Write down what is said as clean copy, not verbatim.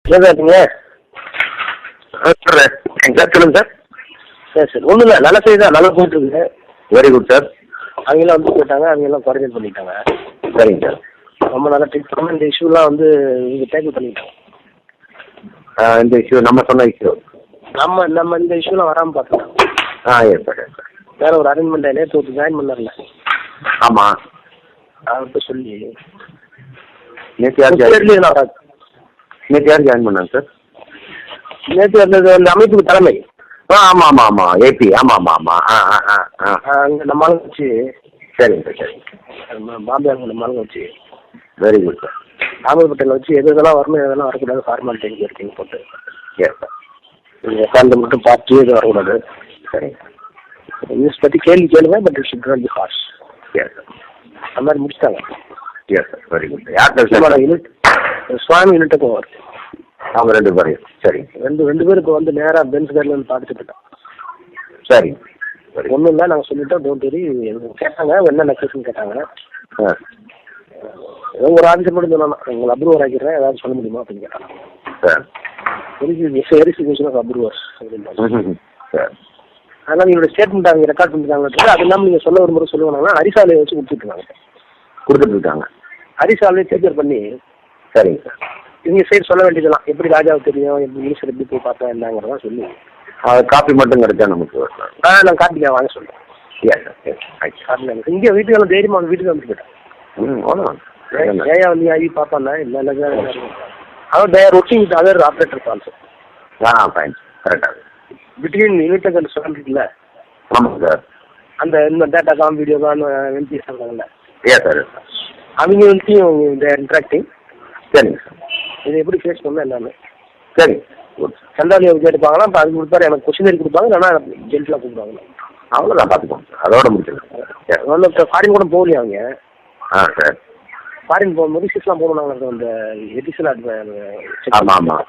Sir இருக்கீங்க? Sir சொல்லுங்கள் sir. சரி சரி, ஒன்றும் இல்லை, நல்ல செய்தி தான், நல்லா போயிட்டுருக்கு. Very good sir. அவங்கெல்லாம் வந்து போயிட்டாங்க, அவங்கெல்லாம் குவாரண்டைன் பண்ணிட்டாங்க. சரிங்க சார். ரொம்ப நல்லா ட்ரீட் பண்ணாமல் இந்த இஷ்யூலாம் வந்து இங்கே டேக்கிள் பண்ணிட்டாங்க. இந்த இஷ்யூ நம்ம சொன்ன இஷ்யூ நம்ம இந்த இஷ்யூலாம் வராமல் பார்த்துட்டோம். Yes sir yes sir. வேற ஒரு அரேஞ்ச்மெண்ட் நேற்று ஒருத்தர் ஜாயின் பண்ணார்ல, ஆமாம். அவர்கிட்ட சொல்லி நேற்று யார் இதெல்லாம் வராது. நேற்று யார் ஜாயின் பண்ணாங்க சார்? நேற்று அந்த அந்த அமைப்புக்கு தலைமை ஆமாம் ஆமாம் ஆமாம் ஏபி ஆமாம் ஆமாம் ஆமாம். அங்கே நம்ம ஆளுங்க வச்சு, சரிங்க சார் சரிங்க. பாம்பே அங்கே நம்ம ஆளுங்க வச்சு, very good sir. Ramar Patel வச்சு எது இதெல்லாம் வரணும் எதெல்லாம் வரக்கூடாது ஃபார்மாலிட்டி இருக்கீங்க போட்டு எஸ் சார். நீங்கள் உட்காந்து மட்டும் பார்த்து எதுவும் வரக்கூடாது. சரிங்க. நியூஸ் பற்றி கேள்வி கேளுங்க, but it should not be harsh. Yes sir. அந்த மாதிரி முடிச்சிட்டாங்க. Yes sir very good. யார் பேசுகிறேன்? யூனிட் சுவாமி யூனிட்டுக்கும் வரும். அவங்க ரெண்டு பேரையும். சரி ரெண்டு பேரும் இப்போ வந்து நேராக பென்ஸ் கார்டில் வந்து பார்த்துட்டு போயிட்டோம். சரி சரி. ஒன்றும் இல்லை, நாங்கள் சொல்லிட்டோம், டோன்ட் வெரி. கேட்டாங்க என்ன நெக்லஸ்ன்னு கேட்டாங்க. ஏதோ ஒரு ஆஃபீஸர் மட்டும் சொன்னாங்க, உங்களை அப்ரூவர் ஆக்கிடுறேன், ஏதாவது சொல்ல முடியுமா அப்படின்னு கேட்டாங்க. சார் வெரிஃபிகேஷன் ஆஃப் அப்ரூவர்ஸ் அப்படின்னு. சார் அதனால் எங்களோட ஸ்டேட்மெண்ட் அவங்க ரெக்கார்ட் பண்ணிட்டாங்க. அது இல்லாமல் நீங்கள் சொல்ல ஒரு முறை சொல்லுவாங்கன்னா அரிசாலையை வச்சு கொடுத்துருக்காங்க. கொடுத்துட்ருக்காங்க. அரிசாலையை டேக்கர் பண்ணி. சரிங்க சார். இவங்க சைடு சொல்ல வேண்டியதெல்லாம் எப்படி ராஜாவுக்கு தெரியும், எப்படி மினிஸ்டர் எப்படி போய் பார்த்தா என்னங்கிறதா சொல்லி காப்பி மட்டும் கிடைச்சா நமக்கு. நான் காப்பிக்காக வாங்க சொல்கிறேன். எஸ் சார் காப்பி இங்கே வீட்டுக்கு தைரியமாக அவங்க வீட்டுக்கு வந்து போயிட்டேன். ஏயா வந்து ஐவி பார்ப்பாண்ணா இல்லை இல்லை. அவன் there working with other operators also. Fine கரெக்டாக. பிட்வீன் யூனிட் அண்ட் ஸ்டூடெண்ட் இருக்குல்ல. ஆமாம் சார். அந்த இந்த data com video com MPS இருக்காங்கல்ல. Yes sir. அவங்க வந்துட்டையும் தேர் இன்ட்ராக்டிங். சரிங்க சார். இதை எப்படி ஃபேஸ் பண்ணால் எல்லாமே. சரிங்க குட். சண்டாலியை கேட்டுப்பாங்கன்னா இப்போ அது கொடுப்பாரு, எனக்கு கொஸ்டின் கொடுப்பாங்க, இல்லைன்னா ஜென்டலாக கூப்பிடுவாங்க. அவ்வளோதான் பார்த்துக்கோங்க சார், அதோட முடிச்சிடலாம். வந்து ஃபாரின் கூட போகலையா அவங்க? சார் ஃபாரின் போகும்போது சிஸ்லாம் போகணும் நாங்கள் அந்த எடிஷன். ஆமாம் ஆமாம்.